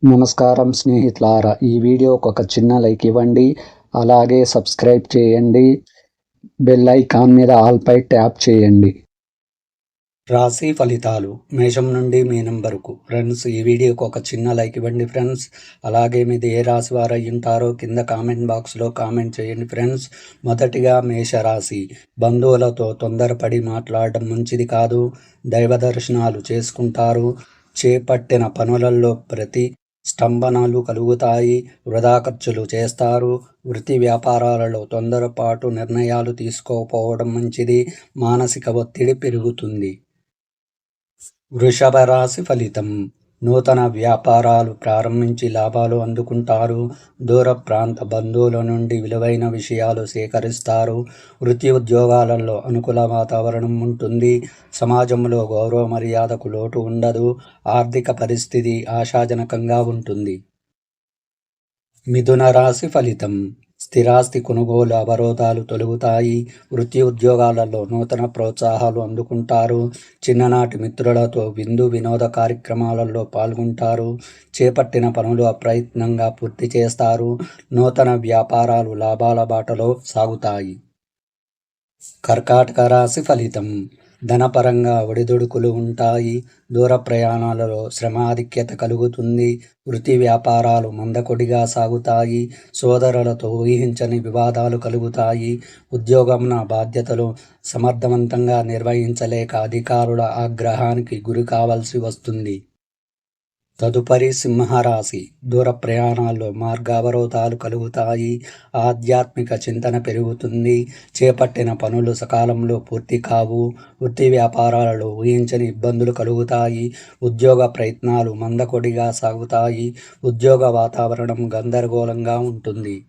నమస్కారం స్నేహితులారా, ఈ వీడియోకి ఒక చిన్న లైక్ ఇవ్వండి. అలాగే సబ్స్క్రైబ్ చేయండి. బెల్ ఐకాన్ మీద ఆల్ పై ట్యాప్ చేయండి. రాశి ఫలితాలు మేషం నుండి మీనం వరకు. ఫ్రెండ్స్, ఈ వీడియోకి ఒక చిన్న లైక్ ఇవ్వండి ఫ్రెండ్స్. అలాగే మీది ఏ రాశి వారు అయి ఉంటారో కింద కామెంట్ బాక్స్లో కామెంట్ చేయండి ఫ్రెండ్స్. మొదటిగా మేషరాశి. బంధువులతో తొందరపడి మాట్లాడడం మంచిది కాదు. దైవ దర్శనాలు చేసుకుంటారు. చేపట్టిన పనులలో స్తంభనలు కలుగుతాయి. వృధా ఖర్చులు చేస్తారు. వృత్తి వ్యాపారాలలో తొందరపాటు నిర్ణయాలు తీసుకోకపోవడం మంచిది. మానసిక ఒత్తిడి పెరుగుతుంది. వృషభ రాశి ఫలితం. నూతన వ్యాపారాలు ప్రారంభించి లాభాలు అందుకుంటారు. దూర ప్రాంత బంధువుల నుండి విలువైన విషయాలు సేకరిస్తారు. వృత్తి ఉద్యోగాలలో అనుకూల వాతావరణం ఉంటుంది. సమాజంలో గౌరవ మర్యాదకు లోటు ఉండదు. ఆర్థిక పరిస్థితి ఆశాజనకంగా ఉంటుంది. మిథున రాశి ఫలితం. స్థిరాస్తి కొనుగోలు అవరోధాలు తొలగుతాయి. వృత్తి ఉద్యోగాలలో నూతన ప్రోత్సాహాలు అందుకుంటారు. చిన్ననాటి మిత్రులతో విందు వినోద కార్యక్రమాలలో పాల్గొంటారు. చేపట్టిన పనులు అప్రయత్నంగా పూర్తి చేస్తారు. నూతన వ్యాపారాలు లాభాల బాటలో సాగుతాయి. కర్కాటక రాశి ఫలితం. ధనపరంగా ఒడిదుడుకులు ఉంటాయి. దూర ప్రయాణాలలో శ్రమాధిక్యత కలుగుతుంది. వృత్తి వ్యాపారాలు మందకొడిగా సాగుతాయి. సోదరులతో ఊహించని వివాదాలు కలుగుతాయి. ఉద్యోగంన బాధ్యతలు సమర్థవంతంగా నిర్వహించలేక అధికారుల ఆగ్రహానికి గురి కావాల్సి వస్తుంది. తదుపరి సింహరాశి. దూర ప్రయాణాల్లో మార్గావరోధాలు కలుగుతాయి. ఆధ్యాత్మిక చింతన పెరుగుతుంది. చేపట్టిన పనులు సకాలంలో పూర్తి కావు. వృత్తి వ్యాపారాలలో ఊహించని ఇబ్బందులు కలుగుతాయి. ఉద్యోగ ప్రయత్నాలు మందకొడిగా సాగుతాయి. ఉద్యోగ వాతావరణం గందరగోళంగా ఉంటుంది.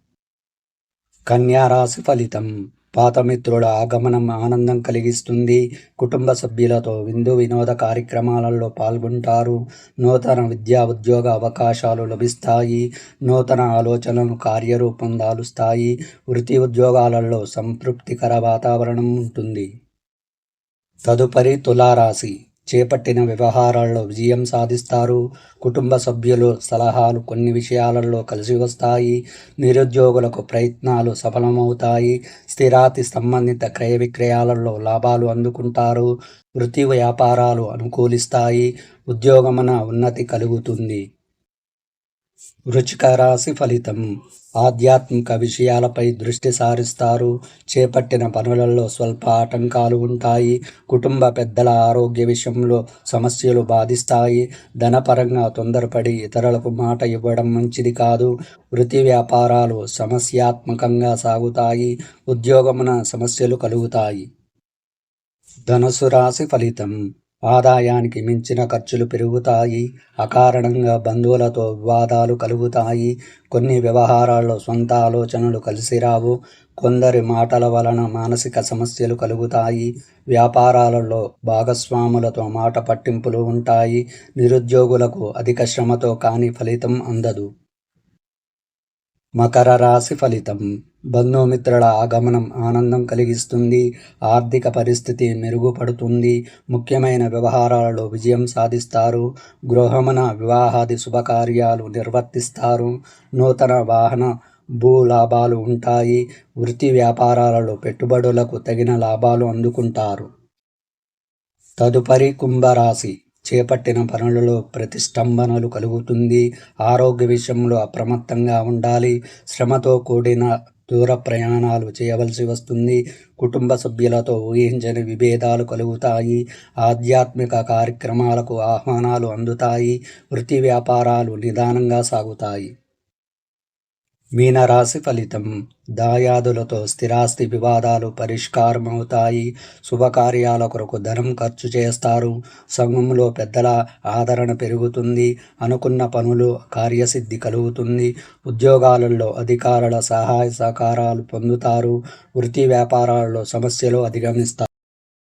కన్యా రాశి ఫలితం. పాత మిత్రుల ఆగమనం ఆనందం కలిగిస్తుంది. కుటుంబ సభ్యులతో విందు వినోద కార్యక్రమాలలో పాల్గొంటారు. నూతన విద్యా ఉద్యోగ అవకాశాలు లభిస్తాయి. నూతన ఆలోచనలు కార్యరూపం దాలుస్తాయి. వృత్తి ఉద్యోగాలలో సంతృప్తికర వాతావరణం ఉంటుంది. తదుపరి తులారాశి. చేపట్టిన వ్యవహారాల్లో విజయం సాధిస్తారు. కుటుంబ సభ్యులు సలహాలు కొన్ని విషయాలలో కలిసి వస్తాయి. నిరుద్యోగులకు ప్రయత్నాలు సఫలమవుతాయి. స్థిరాతి సంబంధిత క్రయ విక్రయాలలో లాభాలు అందుకుంటారు. వృత్తి వ్యాపారాలు అనుకూలిస్తాయి. ఉద్యోగమున ఉన్నతి కలుగుతుంది. వృశ్చిక రాశి ఫలితం. ఆధ్యాత్మిక విషయాలపై దృష్టి సారిస్తారు. చేపట్టిన పనులలో స్వల్ప ఆటంకాలు ఉంటాయి. కుటుంబ పెద్దల ఆరోగ్య విషయంలో సమస్యలు బాధిస్తాయి. ధనపరంగా తొందరపడి ఇతరులకు మాట ఇవ్వడం మంచిది కాదు. వృత్తి వ్యాపారాలు సమస్యాత్మకంగా సాగుతాయి. ఉద్యోగమున సమస్యలు కలుగుతాయి. ధనుసు రాశి ఫలితం. ఆదాయానికి మించిన ఖర్చులు పెరుగుతాయి. అకారణంగా బంధువులతో వివాదాలు కలుగుతాయి. కొన్ని వ్యవహారాల్లో సొంత ఆలోచనలు కలిసి రావు. కొందరి మాటల వలన మానసిక సమస్యలు కలుగుతాయి. వ్యాపారాలలో భాగస్వాములతో మాట పట్టింపులు ఉంటాయి. నిరుద్యోగులకు అధిక శ్రమతో కానీ ఫలితం అందదు. మకర రాశి ఫలితం. బంధుమిత్రుల ఆగమనం ఆనందం కలిగిస్తుంది. ఆర్థిక పరిస్థితి మెరుగుపడుతుంది. ముఖ్యమైన వ్యవహారాలలో విజయం సాధిస్తారు. గృహమున వివాహాది శుభకార్యాలు నిర్వర్తిస్తారు. నూతన వాహన భూ లాభాలు ఉంటాయి. వృత్తి వ్యాపారాలలో పెట్టుబడులకు తగిన లాభాలు అందుకుంటారు. తదుపరి కుంభరాశి. చేపట్టిన పనులలో ప్రతిష్టంభనలు కలుగుతుంది. ఆరోగ్య విషయంలో అప్రమత్తంగా ఉండాలి. శ్రమతో కూడిన దూర ప్రయాణాలు చేయవలసి వస్తుంది. కుటుంబ సభ్యులతో ఊహించని విభేదాలు కలుగుతాయి. ఆధ్యాత్మిక కార్యక్రమాలకు ఆహ్వానాలు అందుతాయి. వృత్తి వ్యాపారాలు నిదానంగా సాగుతాయి. మీనరాశి ఫలితం. దాయాదులతో స్థిరాస్తి వివాదాలు పరిష్కారమవుతాయి. శుభకార్యాల కొరకు ధనం ఖర్చు చేస్తారు. సంఘంలో పెద్దల ఆదరణ పెరుగుతుంది. అనుకున్న పనులు కార్యసిద్ధి కలుగుతుంది. ఉద్యోగాలలో అధికారుల సహాయ సహకారాలు పొందుతారు. వృత్తి వ్యాపారాల్లో సమస్యలు అధిగమిస్తారు.